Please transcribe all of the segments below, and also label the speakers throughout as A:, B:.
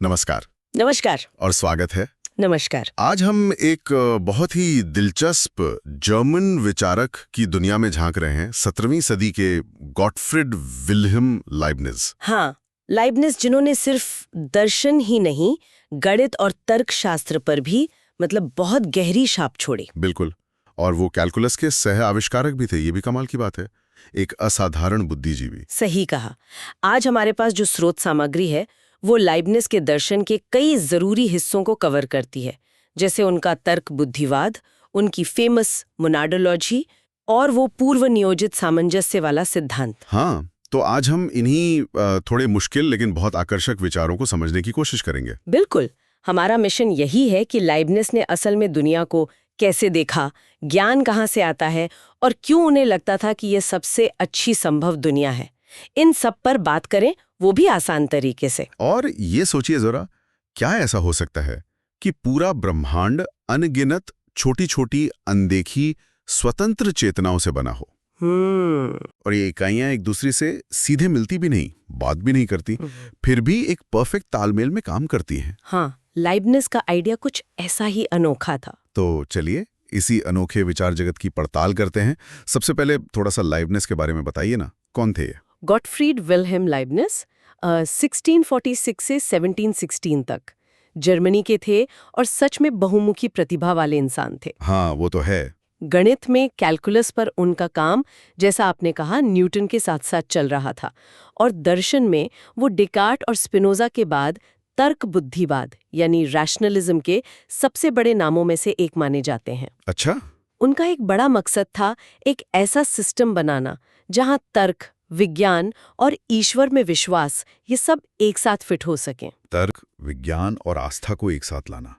A: नमस्कार
B: नमस्कार।
A: और स्वागत है।
B: नमस्कार।
A: आज हम एक बहुत ही दिलचस्प जर्मन विचारक की दुनिया में झांक रहे हैं, 17वीं सदी के गॉटफ्रिड विल्हेम लाइबनिज।
B: हाँ, लाइबनिज जिन्होंने सिर्फ दर्शन ही नहीं, गणित और तर्कशास्त्र पर भी बहुत गहरी छाप छोड़ी।
A: बिल्कुल। और वो कैलकुलस के सह आविष्कारक भी थे, ये भी कमाल की बात है। एक असाधारण बुद्धिजीवी।
B: सही कहा। आज हमारे पास जो स्रोत सामग्री है वो लाइबनिज के दर्शन के कई जरूरी हिस्सों को कवर करती है, जैसे उनका तर्क बुद्धिवाद, उनकी फेमस मोनाडोलॉजी और वो पूर्व नियोजित सामंजस्य वाला सिद्धांत।
A: हाँ, तो आज हम इन्हीं थोड़े मुश्किल लेकिन बहुत आकर्षक विचारों को समझने की कोशिश करेंगे।
B: बिल्कुल। हमारा मिशन यही है कि लाइबनिज ने असल में दुनिया को कैसे देखा, ज्ञान कहाँ से आता है और क्यों उन्हें लगता था कि ये सबसे अच्छी संभव दुनिया है। इन सब पर बात करें, वो भी आसान तरीके से।
A: और ये सोचिए जरा, क्या ऐसा हो सकता है कि पूरा ब्रह्मांड अनगिनत छोटी छोटी अनदेखी स्वतंत्र चेतनाओं से बना हो, और ये इकाइयां एक दूसरे से सीधे मिलती भी नहीं, बात भी नहीं करती, फिर भी एक परफेक्ट तालमेल में काम करती हैं।
B: हाँ, लाइबनिज का आइडिया कुछ ऐसा ही अनोखा था।
A: तो चलिए इसी अनोखे विचार जगत की पड़ताल करते हैं। सबसे पहले थोड़ा सा लाइबनिज के बारे में बताइए ना, कौन थे ये?
B: गॉटफ्रीड विल्हेम लाइबनिज 1646 से 1716 तक जर्मनी के थे और सच में बहुमुखी प्रतिभा वाले इंसान थे।
A: हाँ, वो तो है।
B: गणित में कैलकुलस पर उनका काम, जैसा आपने कहा, न्यूटन के साथ साथ चल रहा था, और दर्शन में वो डिकार्ट और स्पिनोजा के बाद तर्क बुद्धिवाद यानी रैशनलिज्म के सबसे बड़े नामों में से एक माने जाते हैं।
A: अच्छा।
B: उनका एक बड़ा मकसद था एक ऐसा सिस्टम बनाना जहां तर्क, विज्ञान और ईश्वर में विश्वास ये सब एक साथ फिट हो सकें।
A: तर्क, विज्ञान और आस्था को एक साथ लाना,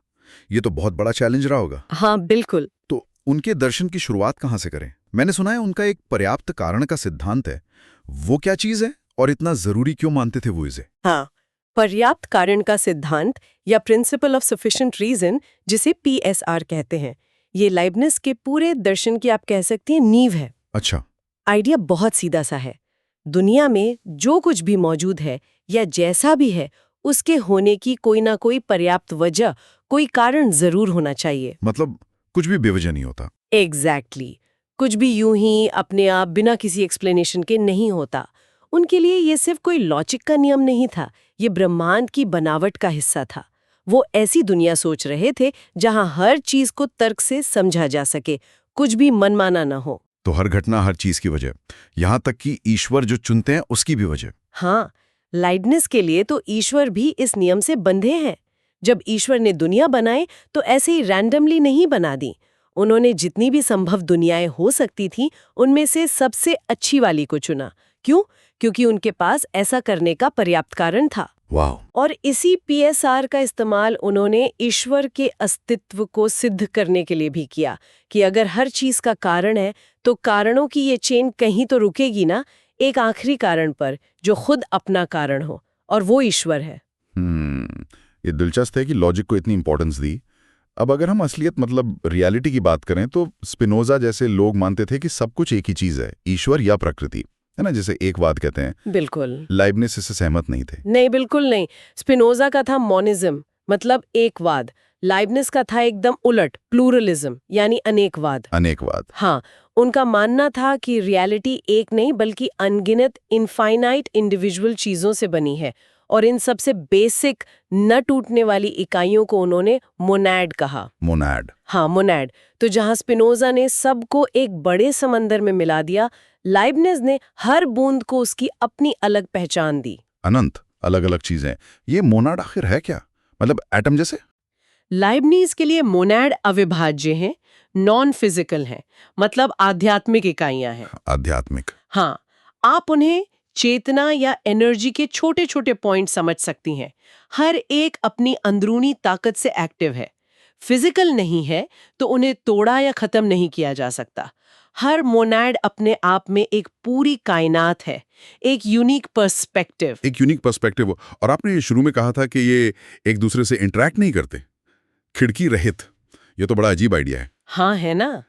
A: ये तो बहुत बड़ा चैलेंज रहा होगा।
B: हाँ, बिल्कुल।
A: तो उनके दर्शन की शुरुआत कहाँ से करें? मैंने सुना है उनका एक पर्याप्त कारण का सिद्धांत है। वो क्या चीज है और इतना जरूरी क्यों मानते थे वो इसे?
B: हाँ, पर्याप्त कारण का सिद्धांत या प्रिंसिपल ऑफ सफिशिएंट रीजन, जिसे PSR कहते हैं, ये लाइबनिज के पूरे दर्शन की आप कह सकती हैं नींव है।
A: अच्छा।
B: आइडिया बहुत सीधा सा है। दुनिया में जो कुछ भी मौजूद है या जैसा भी है, उसके होने की कोई ना कोई पर्याप्त वजह, कोई कारण जरूर होना चाहिए।
A: मतलब कुछ भी बेवजह नहीं होता।
B: एग्जैक्टली। कुछ भी यूं ही अपने आप बिना किसी एक्सप्लेनेशन के नहीं होता। उनके लिए ये सिर्फ कोई लॉजिक का नियम नहीं था, ये ब्रह्मांड की बनावट का हिस्सा था। वो ऐसी दुनिया सोच रहे थे जहां हर चीज को तर्क से समझा जा सके, कुछ भी मनमाना ना हो।
A: तो हर घटना, हर चीज की वजह, यहां तक कि ईश्वर जो चुनते हैं उसकी भी वजह।
B: हाँ, लाइबनिज के लिए तो ईश्वर भी इस नियम से बंधे हैं। जब ईश्वर ने दुनिया बनाई तो ऐसे ही रैंडमली नहीं बना दी। उन्होंने जितनी भी संभव दुनियाएं हो सकती थी, उनमें से सबसे अच्छी वाली को चुना। क्यों? क्योंकि उनके पास ऐसा करने का पर्याप्त कारण था।
A: वाह।
B: और इसी PSR का इस्तेमाल उन्होंने ईश्वर के अस्तित्व को सिद्ध करने के लिए भी किया कि अगर हर चीज का कारण है तो कारणों की ये चेन कहीं तो रुकेगी ना, एक आखिरी कारण पर जो खुद अपना कारण हो, और वो ईश्वर है।
A: ये दिलचस्प है कि लॉजिक को इतनी इंपॉर्टेंस दी। अब अगर हम असलियत रियलिटी की बात करें तो स्पिनोजा जैसे लोग मानते थे कि सब कुछ एक ही चीज है, ईश्वर या प्रकृति, है ना, जिसे एकवाद कहते हैं।
B: बिल्कुल।
A: लाइबनिज इससे सहमत नहीं थे।
B: नहीं, बिल्कुल नहीं। स्पिनोजा का था मोनिज्म, मतलब एकवाद। लाइबनिज का था एकदम उलट, प्लूरलिज्म यानी अनेकवाद।
A: अनेकवाद।
B: हाँ, उनका मानना था कि रियलिटी एक नहीं बल्कि अनगिनत इनफाइनाइट इंडिविजुअल चीजों से बनी है, और इन सबसे बेसिक न टूटने वाली इकाइयों को उन्होंने मोनैड कहा।
A: मोनैड।
B: हाँ, मोनैड। तो जहां स्पिनोजा ने सबको एक बड़े समंदर में मिला दिया, लाइबनिज ने हर बूंद को उसकी अपनी अलग पहचान दी।
A: अनंत अलग अलग चीजें। ये मोनाड आखिर है क्या? एटम जैसे?
B: लाइबनिज के लिए मोनैड अविभाज्य हैं, नॉन फिजिकल हैं, मतलब आध्यात्मिक इकाइयां हैं।
A: आध्यात्मिक।
B: हाँ, आप उन्हें चेतना या एनर्जी के छोटे छोटे पॉइंट समझ सकती हैं। हर एक अपनी अंदरूनी ताकत से एक्टिव है। फिजिकल नहीं है तो उन्हें तोड़ा या खत्म नहीं किया जा सकता। हर मोनैड अपने आप में एक पूरी कायनात है, एक यूनिक पर्सपेक्टिव।
A: एक यूनिक पर्सपेक्टिव। और आपने ये शुरू में कहा था कि ये एक दूसरे से इंटरेक्ट नहीं करते, खिड़की रहित। ये तो बड़ा अजीब आइडिया है।
B: हाँ, है ना।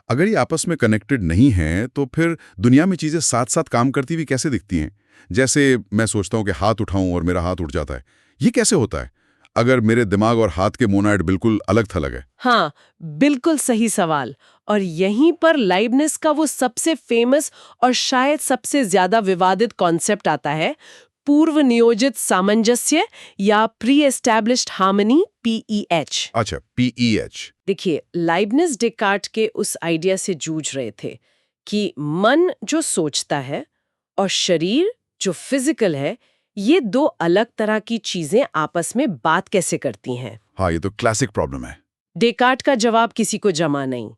A: अगर ये आपस में कनेक्टेड नहीं है तो फिर दुनिया में चीजें साथ साथ काम करती हुई कैसे दिखती हैं? जैसे मैं सोचता हूं कि हाथ उठाऊं और मेरा हाथ उठ जाता है, ये कैसे होता है? अगर मेरे दिमाग और हाथ के मोनाइड बिल्कुल अलग थलग है?
B: हाँ, बिल्कुल सही सवाल। और यहीं पर लाइबनिज का वो सबसे फेमस और शायद सबसे ज्यादा विवादित कॉन्सेप्ट आता है, पूर्व नियोजित सामंजस्य या प्री एस्टैब्लिश्ड हार्मनी, PEH।
A: अच्छा, PEH।
B: देखिए, लाइबनिज डेकार्ट के उस आइडिया से जूझ रहे थे कि मन जो सोचता है और शरीर जो फिजिकल है, ये दो अलग तरह की चीजें आपस में बात कैसे करती हैं।
A: हाँ, ये तो क्लासिक प्रॉब्लम है।
B: डेकार्ट का जवाब किसी को जमा नहीं।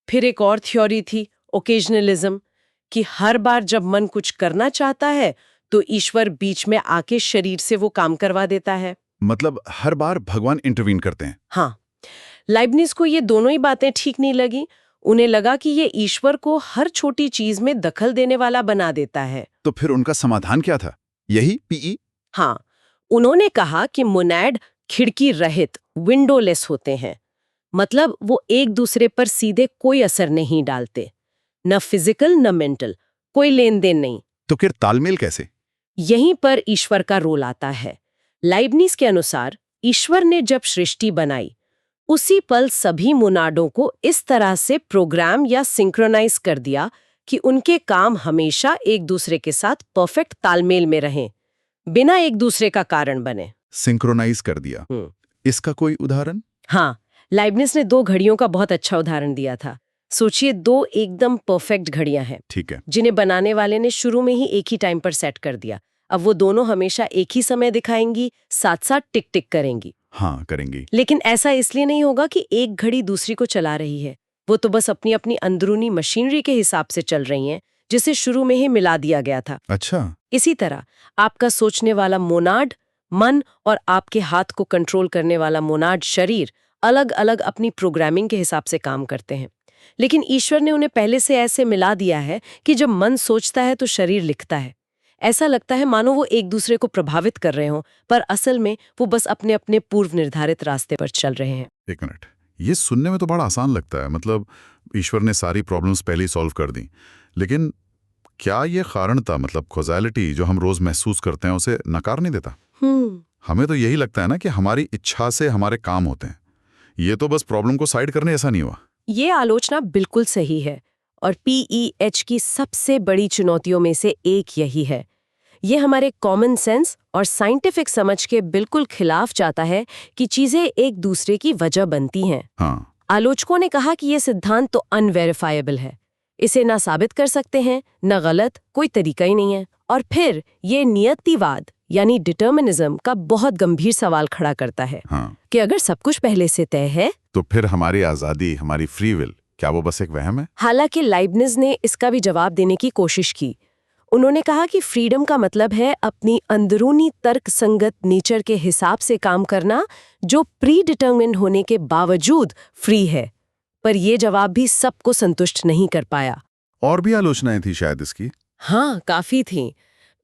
B: फिर एक और थ्योरी थी, ओकेजनलिज्म, कि हर बार जब मन कुछ करना चाहता है तो ईश्वर बीच में आके शरीर से वो काम करवा देता है।
A: मतलब हर बार भगवान इंटरवीन करते हैं?
B: हाँ, लाइबनिज को ये दोनों ही बातें ठीक नहीं लगी। उन्हें लगा कि ये ईश्वर को हर छोटी चीज में दखल देने वाला बना देता है।
A: तो फिर उनका समाधान क्या था? यही PE?
B: हाँ, उन्होंने कहा कि मोनैड खिड़की रहित, विंडोलेस होते हैं। मतलब वो एक दूसरे पर सीधे कोई असर नहीं डालते, न फिजिकल न मेंटल, कोई लेन देन नहीं।
A: तो फिर तालमेल कैसे?
B: यहीं पर ईश्वर का रोल आता है। लाइबनिज के अनुसार ईश्वर ने जब सृष्टि बनाई, उसी पल सभी मोनाडों को इस तरह से प्रोग्राम या सिंक्रोनाइज कर दिया कि उनके काम हमेशा एक दूसरे के साथ परफेक्ट तालमेल में रहें, बिना एक दूसरे का कारण बने।
A: सिंक्रोनाइज कर दिया। इसका कोई उदाहरण?
B: हाँ, लाइबनिज ने 2 घड़ियों का बहुत अच्छा उदाहरण दिया था। सोचिए, 2 एकदम परफेक्ट घड़ियां हैं,
A: ठीक है,
B: जिन्हें बनाने वाले ने शुरू में ही एक ही टाइम पर सेट कर दिया। अब वो दोनों हमेशा एक ही समय दिखाएंगी, साथ साथ टिक टिक करेंगी।
A: हाँ, करेंगी।
B: लेकिन ऐसा इसलिए नहीं होगा कि एक घड़ी दूसरी को चला रही है। वो तो बस अपनी अपनी अंदरूनी मशीनरी के हिसाब से चल रही हैं, जिसे शुरू में ही मिला दिया गया था।
A: अच्छा।
B: इसी तरह आपका सोचने वाला मोनाड मन और आपके हाथ को कंट्रोल करने वाला मोनाड शरीर अलग अलग अपनी प्रोग्रामिंग के हिसाब से काम करते हैं। लेकिन ईश्वर ने उन्हें पहले से ऐसे मिला दिया है कि जब मन सोचता है तो शरीर लिखता है। ऐसा लगता है मानो वो एक दूसरे को प्रभावित कर रहे हों, पर असल में वो बस अपने अपने पूर्व निर्धारित रास्ते पर चल रहे हैं।
A: एक मिनट, ये सुनने में तो बड़ा आसान लगता है। मतलब ईश्वर ने सारी प्रॉब्लम्स पहले ही सॉल्व कर दी। लेकिन क्या ये कारणता, मतलब कॉज़ैलिटी जो हम रोज महसूस करते हैं, उसे नकार नहीं देता? हमें तो यही लगता है ना कि हमारी इच्छा से हमारे काम होते हैं। ये तो बस प्रॉब्लम को साइड करने ऐसा नहीं हुआ।
B: ये आलोचना बिल्कुल सही है, और PEH की सबसे बड़ी चुनौतियों में से एक यही है। ये हमारे कॉमन सेंस और साइंटिफिक समझ के बिल्कुल खिलाफ जाता है कि चीजें एक दूसरे की वजह बनती हैं।
A: हाँ।
B: आलोचकों ने कहा कि ये सिद्धांत तो अनवेरिफाइबल है, इसे ना साबित कर सकते हैं, ना गलत, कोई तरीका ही नहीं है। और फिर ये नियतिवाद यानी डिटर्मिनिज्म का बहुत गंभीर सवाल खड़ा करता है।
A: हाँ।
B: कि अगर सब कुछ पहले से तय है
A: तो फिर हमारी आजादी, हमारी फ्री विल, क्या वो बस एक वहम है?
B: हालांकि लाइबनिज ने इसका भी जवाब देने की कोशिश की। उन्होंने कहा कि फ्रीडम का मतलब है अपनी अंदरूनी तर्क संगत नेचर के हिसाब से काम करना, जो प्री डिटर्मिन्ड होने के बावजूद फ्री है। पर यह जवाब भी सबको संतुष्ट नहीं कर पाया।
A: और भी आलोचनाएं थी शायद इसकी?
B: हाँ, काफी थी।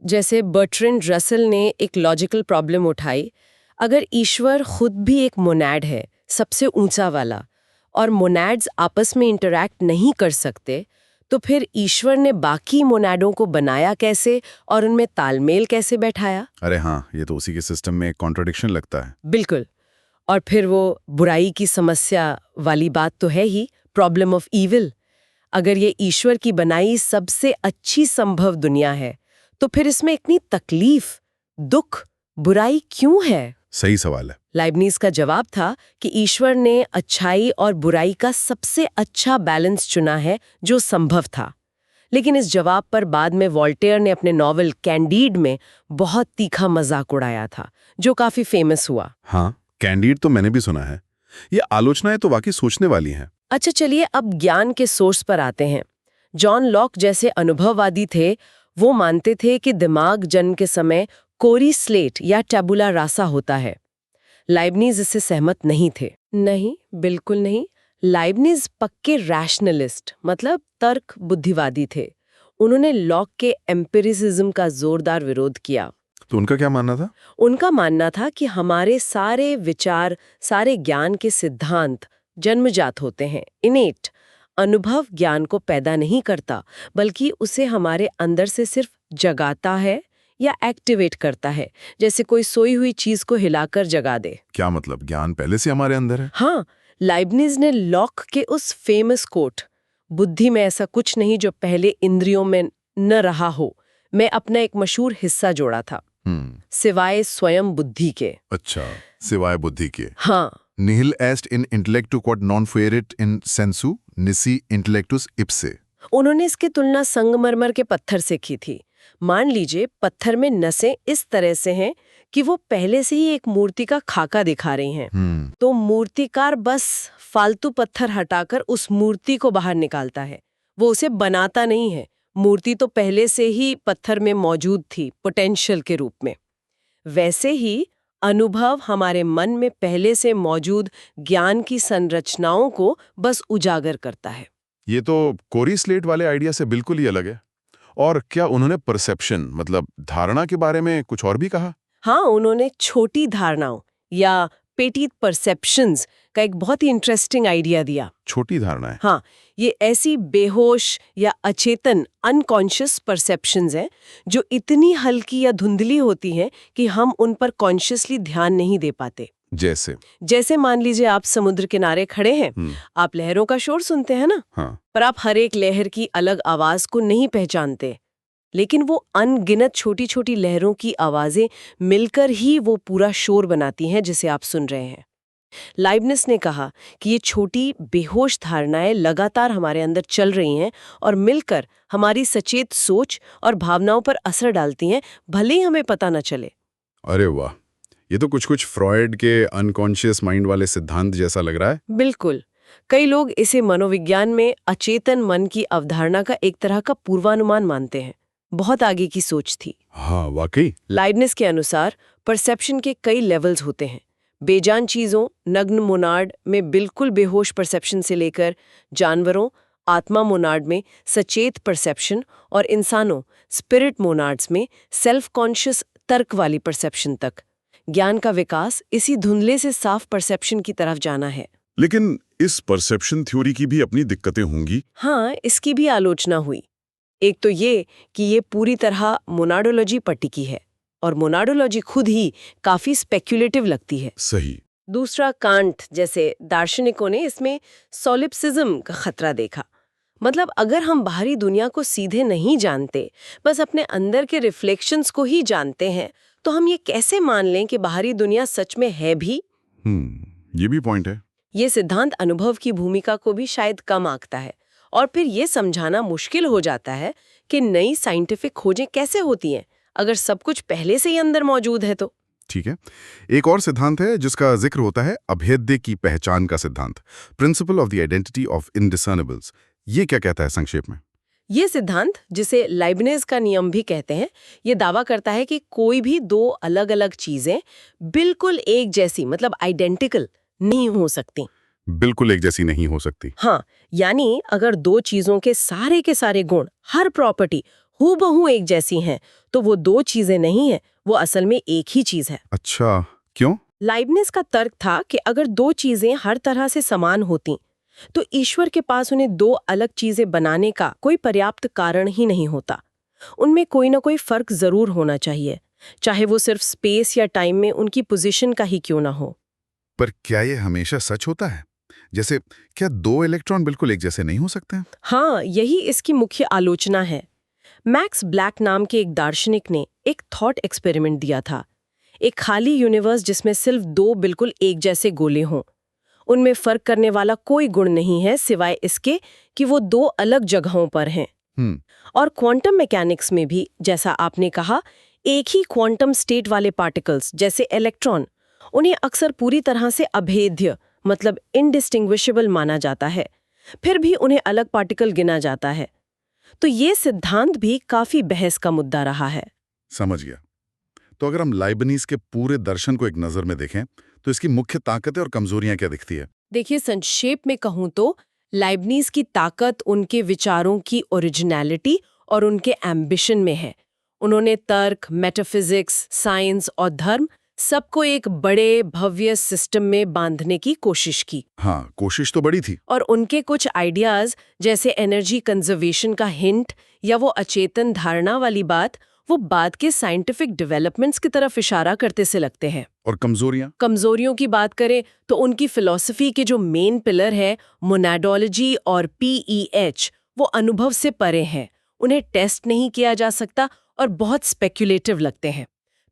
B: जैसे बर्ट्रैंड रसल ने एक लॉजिकल प्रॉब्लम उठाई। अगर ईश्वर खुद भी एक मोनैड है, सबसे ऊंचा वाला, और मोनैड्स आपस में इंटरैक्ट नहीं कर सकते, तो फिर ईश्वर ने बाकी मोनैडों को बनाया कैसे और उनमें तालमेल कैसे बैठाया?
A: अरे हाँ, ये तो उसी के सिस्टम में एक कॉन्ट्रडिक्शन लगता है।
B: बिल्कुल। और फिर वो बुराई की समस्या वाली बात तो है ही, प्रॉब्लम ऑफ ईविल। अगर ये ईश्वर की बनाई सबसे अच्छी संभव दुनिया है, तो फिर इसमें इतनी तकलीफ, दुख, बुराई क्यों है?
A: सही सवाल है।
B: लाइबनिज का जवाब था कि ईश्वर ने अच्छाई और बुराई का सबसे अच्छा बैलेंस चुना है जो संभव था। लेकिन इस जवाब पर बाद में वॉल्टेयर ने अपने नॉवल कैंडीड में बहुत तीखा मजाक उड़ाया था, जो काफी फेमस हुआ।
A: हाँ, कैंडीड तो मैंने भी सुना है। ये आलोचनाएं तो वाकई सोचने वाली हैं।
B: अच्छा, चलिए अब ज्ञान के सोर्स पर आते हैं। जॉन लॉक जैसे अनुभववादी थे, वो मानते थे कि दिमाग जन्म के समय कोरी स्लेट या टैबुला रासा होता है। लाइबनिज इससे सहमत नहीं थे। नहीं, बिल्कुल नहीं। लाइबनिज पक्के रैशनलिस्ट, मतलब तर्क बुद्धिवादी थे। उन्होंने लॉक के एम्पिरिसिज्म का जोरदार विरोध किया।
A: तो उनका क्या मानना था?
B: उनका मानना था कि हमारे सारे विचार, सारे ज्ञान के सिद्धांत जन्मजात होते हैं, इनेट। अनुभव ज्ञान को पैदा नहीं करता, बल्कि उसे हमारे अंदर से सिर्फ जगाता है या एक्टिवेट करता है, जैसे कोई सोई हुई चीज को हिलाकर जगा दे।
A: क्या मतलब, ज्ञान पहले से हमारे अंदर है?
B: हाँ, लाइबनिज ने लॉक के उस फेमस कोट, बुद्धि में ऐसा कुछ नहीं जो पहले इंद्रियों में न रहा हो, मैं अपना एक मशहूर हिस्सा जोड़ा था, सिवाय स्वयं बुद्धि के।
A: अच्छा, सिवाय बुद्धि के।
B: हाँ।
A: Nihil est in intellectu quod non fuerit in sensu, nisi intellectus ipse।
B: उन्होंने इसकी तुलना संगमरमर के पत्थर से की थी। मान लीजिए पत्थर में नसें इस तरह से हैं कि वो पहले से ही एक मूर्ति का खाका दिखा रही हैं। तो मूर्तिकार बस फालतू पत्थर हटाकर उस मूर्ति को बाहर निकालता है, वो उसे बनाता नहीं है। मूर्ति तो पहले से ही पत्थर में मौजूद थी, पोटेंशियल के रूप में। वैसे ही अनुभव हमारे मन में पहले से मौजूद ज्ञान की संरचनाओं को बस उजागर करता है।
A: ये तो कोरी स्लेट वाले आइडिया से बिल्कुल ही अलग है। और क्या उन्होंने परसेप्शन मतलब धारणा के बारे में कुछ और भी कहा?
B: हाँ, उन्होंने छोटी धारणाओं या पेटीट परसेप्शंस का एक बहुत ही इंटरेस्टिंग आइडिया दिया।
A: छोटी धारणाएं?
B: हाँ, ये ऐसी बेहोश या अचेतन अनकॉन्शियस परसेप्शंस हैं जो इतनी हल्की या धुंधली होती हैं कि हम उन पर कॉन्शियसली ध्यान नहीं दे पाते। जैसे मान लीजिए आप समुद्र किनारे खड़े हैं, आप लहरों का शोर सुनते हैं ना?
A: हाँ।
B: पर आप हर एक लहर की अलग आवाज को नहीं पहचानते, लेकिन वो अनगिनत छोटी छोटी लहरों की आवाजें मिलकर ही वो पूरा शोर बनाती हैं जिसे आप सुन रहे हैं। लाइबनिज ने कहा कि ये छोटी बेहोश धारणाएं लगातार हमारे अंदर चल रही हैं और मिलकर हमारी सचेत सोच और भावनाओं पर असर डालती हैं, भले ही हमें पता न चले।
A: अरे वाह, ये तो कुछ फ्रॉयड के अनकॉन्शियस माइंड वाले सिद्धांत जैसा लग रहा है।
B: बिल्कुल। कई लोग इसे मनोविज्ञान में अचेतन मन की अवधारणा का एक तरह का पूर्वानुमान मानते हैं। बहुत आगे की सोच थी।
A: हाँ, वाकई।
B: लाइबनिज के अनुसार परसेप्शन के कई लेवल्स होते हैं। बेजान चीजों, नग्न मोनार्ड में बिल्कुल बेहोश परसेप्शन से लेकर जानवरों, आत्मा मोनार्ड में सचेत परसेप्शन और इंसानों, स्पिरिट मोनार्ड्स में सेल्फ कॉन्शियस तर्क वाली परसेप्शन तक। ज्ञान का विकास इसी धुंधले से साफ परसेप्शन की तरफ जाना है।
A: लेकिन इस परसेप्शन थ्योरी की भी अपनी दिक्कतें होंगी।
B: हाँ, इसकी भी आलोचना हुई। एक तो ये कि ये पूरी तरह मोनाडोलॉजी पर टिकी है और मोनाडोलॉजी खुद ही काफी स्पेक्युलेटिव लगती है।
A: सही।
B: दूसरा, कांट जैसे दार्शनिकों ने इसमें सॉलिप्सिज्म का खतरा देखा। मतलब अगर हम बाहरी दुनिया को सीधे नहीं जानते, बस अपने अंदर के रिफ्लेक्शंस को ही जानते हैं, तो हम ये कैसे मान लें कि बाहरी दुनिया सच में है भी?
A: ये भी पॉइंट है।
B: ये सिद्धांत अनुभव की भूमिका को भी शायद कम आंकता है और फिर ये समझाना मुश्किल हो जाता है कि नई साइंटिफिक खोजें कैसे होती हैं अगर सब कुछ पहले से ही अंदर मौजूद है तो।
A: ठीक है, एक और सिद्धांत है जिसका जिक्र होता है, अभेद्य की पहचान का सिद्धांत, principle of the identity of indiscernibles. ये क्या कहता है संक्षेप में?
B: ये सिद्धांत, जिसे लाइबनिज का नियम भी कहते हैं, ये दावा करता है कि कोई भी दो अलग अलग चीजें बिल्कुल एक जैसी, मतलब आइडेंटिकल नहीं हो सकती।
A: बिल्कुल एक जैसी नहीं हो सकती।
B: हाँ, यानी अगर दो चीजों के सारे गुण, हर प्रॉपर्टी हूबहू एक जैसी हैं, तो वो दो चीजें नहीं है, वो असल में एक ही चीज है।
A: अच्छा, क्यों?
B: लाइबनिज का तर्क था कि अगर दो चीजें हर तरह से समान होती, तो ईश्वर के पास उन्हें दो अलग चीजें बनाने का कोई पर्याप्त कारण ही नहीं होता। उनमें कोई ना कोई फर्क जरूर होना चाहिए, चाहे वो सिर्फ स्पेस या टाइम में उनकी पोजीशन का ही क्यों ना हो।
A: पर क्या ये हमेशा सच होता है? जैसे क्या दो इलेक्ट्रॉन बिल्कुल एक जैसे नहीं हो सकते?
B: हाँ, यही इसकी मुख्य आलोचना है। मैक्स ब्लैक नाम के एक दार्शनिक ने एक थॉट एक्सपेरिमेंट दिया था। एक खाली यूनिवर्स जिसमें सिर्फ दो बिल्कुल एक जैसे गोले हों। उनमें फर्क करने वाला कोई गुण नहीं है सिवाय इसके कि वो दो अलग जगहों पर हैं। और क्वांटम मैकेनिक्स में भी, जैसा आपने कहा, एक ही क्वांटम स्टेट वाले पार्टिकल्स जैसे इलेक्ट्रॉन, उन्हें अक्सर पूरी तरह से अभेद्य, मतलब इनडिस्टिंग्विशेबल माना जाता है, फिर भी उन्हें अलग पार्टिकल गिना जाता है। तो ये सिद्धांत भी काफी बहस का मुद्दा रहा है।
A: समझ गया। तो अगर हम लाइबनिज के पूरे दर्शन को एक नजर में देखें, तो इसकी मुख्य ताकतें और कमजोरियां क्या दिखती है?
B: देखिए, संक्षेप में कहूं तो लाइबनिज की ताकत उनके विचारों की ओरिजिनलिटी और उनके एम्बिशन में है। उन्होंने तर्क, मेटाफिजिक्स, साइंस और धर्म सबको एक बड़े भव्य सिस्टम में बांधने की कोशिश की।
A: हाँ, कोशिश तो बड़ी थी।
B: और उनके कुछ आइडियाज, जैसे एनर्जी कंजर्वेशन का हिंट या वो अचेतन धारणा वाली बात, वो बाद के साइंटिफिक डेवलपमेंट्स की तरफ इशारा करते से लगते हैं।
A: और कमजोरियां?
B: कमजोरियों की बात करें तो उनकी फिलॉसफी के जो मेन पिलर है मोनाडोलॉजी और PEH, वो अनुभव से परे हैं। उन्हें टेस्ट नहीं किया जा सकता और बहुत स्पेक्युलेटिव लगते हैं।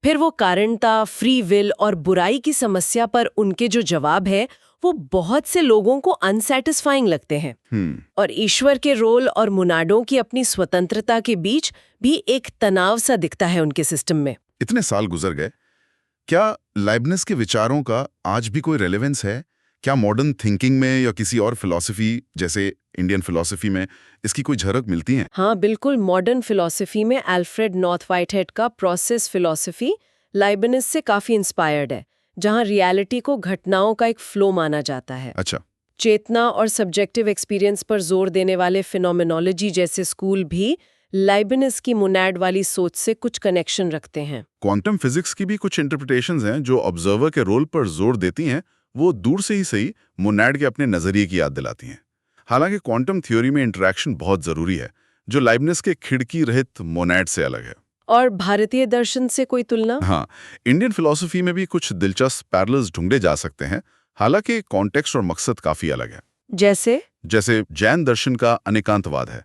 B: फिर वो कारणता, फ्री विल और बुराई की समस्या पर उनके जो जवाब है वो बहुत से लोगों को अनसैटिस्फाइंग लगते हैं। और ईश्वर के रोल और मुनाडों की अपनी स्वतंत्रता के बीच भी एक तनाव सा दिखता है उनके सिस्टम में।
A: इतने साल गुजर गए, क्या लाइब्निस के विचारों का आज भी कोई रेलेवेंस है? क्या मॉडर्न थिंकिंग में या किसी और फिलॉसफी जैसे इंडियन फिलॉसफी में इसकी कोई झलक मिलती है?
B: हाँ बिल्कुल, मॉडर्न फिलॉसफी में अल्फ्रेड नॉर्थ व्हाइटहेड का प्रोसेस फिलॉसफी लाइब्निस से काफी इंस्पायर्ड है, जहाँ रियलिटी को घटनाओं का एक फ्लो माना जाता है।
A: अच्छा।
B: चेतना और सब्जेक्टिव एक्सपीरियंस पर जोर देने वाले फिनोमेनोलॉजी जैसे स्कूल भी लाइब्निस की मोनाड वाली सोच से कुछ कनेक्शन रखते हैं।
A: क्वांटम फिजिक्स की भी कुछ इंटरप्रिटेशंस हैं जो ऑब्जर्वर के रोल पर जोर देती हैं। वो दूर से ही सही मोनाड के अपने नजरिए की याद दिलाती हैं। हालांकि क्वांटम थ्योरी में इंटरैक्शन बहुत जरूरी है, जो लाइब्निस के खिड़की रहित मोनाड से अलग है।
B: और भारतीय दर्शन से कोई तुलना?
A: हाँ, इंडियन फिलॉसफी में भी कुछ दिलचस्प पैरेलल्स ढूंढे जा सकते हैं, हालांकि कॉन्टेक्स्ट और मकसद काफी अलग है।
B: जैसे
A: जैन दर्शन का अनेकांतवाद है।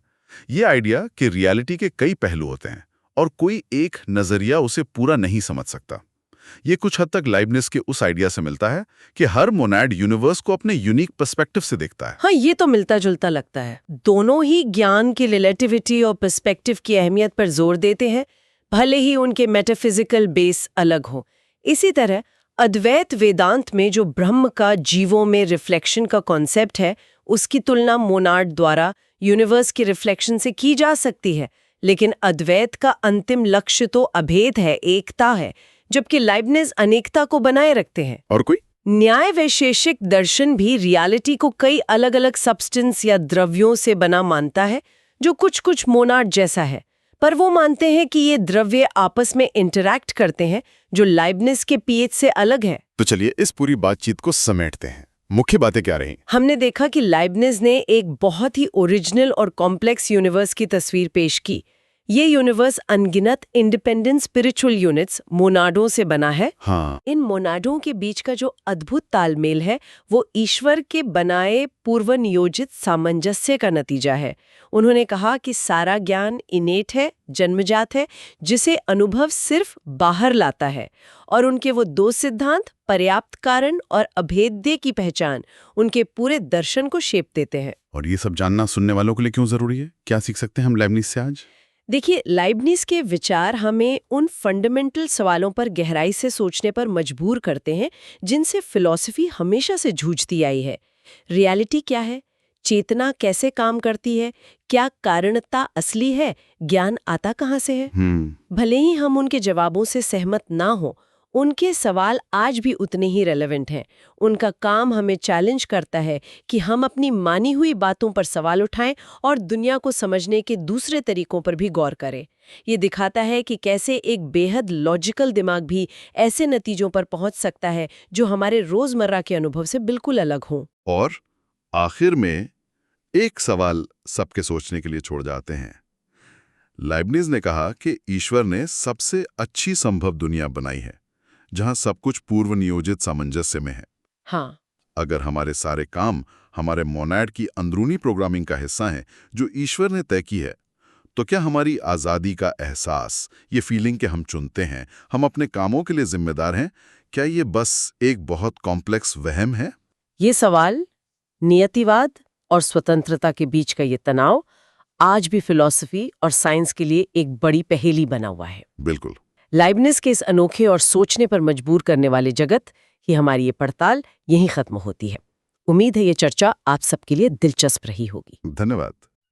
A: ये आइडिया कि रियलिटी के कई पहलू होते हैं और कोई एक नजरिया उसे पूरा नहीं समझ सकता। ये कुछ हद तक लाइब्निस के उस आइडिया से मिलता है कि हर मोनाड यूनिवर्स को अपने यूनिक पर्सपेक्टिव से देखता है।
B: हाँ, ये तो मिलता जुलता लगता है। दोनों ही ज्ञान की रिलेटिविटी और पर्सपेक्टिव की अहमियत पर जोर देते हैं, भले ही उनके मेटाफिजिकल बेस अलग हो। इसी तरह अद्वैत वेदांत में जो ब्रह्म का जीवों में रिफ्लेक्शन का कॉन्सेप्ट है, उसकी तुलना मोनाड द्वारा यूनिवर्स की रिफ्लेक्शन से की जा सकती है। लेकिन अद्वैत का अंतिम लक्ष्य तो अभेद है, एकता है, जबकि लाइब्निस अनेकता को बनाए रखते हैं।
A: और कोई
B: न्याय वैशेषिक दर्शन भी रियलिटी को कई अलग अलग सब्सटेंस या द्रव्यों से बना मानता है, जो कुछ कुछ मोनाड जैसा है, पर वो मानते हैं कि ये द्रव्य आपस में इंटरैक्ट करते हैं, जो लाइब्निस के पीएच से अलग है।
A: तो चलिए इस पूरी बातचीत को समेटते हैं। मुख्य बातें क्या रही?
B: हमने देखा कि लाइब्निस ने एक बहुत ही ओरिजिनल और कॉम्प्लेक्स यूनिवर्स की तस्वीर पेश की। ये यूनिवर्स अनगिनत इंडिपेंडेंट स्पिरिचुअल यूनिट्स मोनाडों से बना है।
A: हाँ।
B: इन मोनाडों के बीच का जो अद्भुत तालमेल है वो ईश्वर के बनाए पूर्व नियोजित सामंजस्य का नतीजा है। उन्होंने कहा कि सारा ज्ञान इनेट है, जन्मजात है, जिसे अनुभव सिर्फ बाहर लाता है। और उनके वो दो सिद्धांत, पर्याप्त कारण और अभेद्य की पहचान, उनके पूरे दर्शन को शेप देते हैं।
A: और ये सब जानना सुनने वालों के लिए क्यों जरूरी है? क्या सीख सकते हैं हम लाइब्निस से आज?
B: देखिए, लाइब्निस के विचार हमें उन फंडामेंटल सवालों पर गहराई से सोचने पर मजबूर करते हैं जिनसे फिलॉसफी हमेशा से जूझती आई है। रियलिटी क्या है? चेतना कैसे काम करती है? क्या कारणता असली है? ज्ञान आता कहाँ से है? भले ही हम उनके जवाबों से सहमत ना हो, उनके सवाल आज भी उतने ही रेलेवेंट हैं। उनका काम हमें चैलेंज करता है कि हम अपनी मानी हुई बातों पर सवाल उठाएं और दुनिया को समझने के दूसरे तरीकों पर भी गौर करें। ये दिखाता है कि कैसे एक बेहद लॉजिकल दिमाग भी ऐसे नतीजों पर पहुंच सकता है जो हमारे रोजमर्रा के अनुभव से बिल्कुल अलग हों।
A: और आखिर में एक सवाल सबके सोचने के लिए छोड़ जाते हैं। लाइब्निस ने कहा कि ईश्वर ने सबसे अच्छी संभव दुनिया बनाई है, जहां सब कुछ पूर्व नियोजित सामंजस्य में है।
B: हाँ,
A: अगर हमारे सारे काम हमारे मोनाड की अंदरूनी प्रोग्रामिंग का हिस्सा हैं, जो ईश्वर ने तय की है, तो क्या हमारी आज़ादी का एहसास, ये फीलिंग कि हम चुनते हैं, हम अपने कामों के लिए जिम्मेदार हैं, क्या ये बस एक बहुत कॉम्प्लेक्स वहम है?
B: ये सवाल, नियतिवाद और स्वतंत्रता के बीच का ये तनाव, आज भी फिलॉसफी और साइंस के लिए एक बड़ी पहेली बना हुआ है।
A: बिल्कुल।
B: लाइब्निस के इस अनोखे और सोचने पर मजबूर करने वाले जगत की हमारी ये पड़ताल यहीं खत्म होती है। उम्मीद है ये चर्चा आप सबके लिए दिलचस्प रही होगी।
A: धन्यवाद।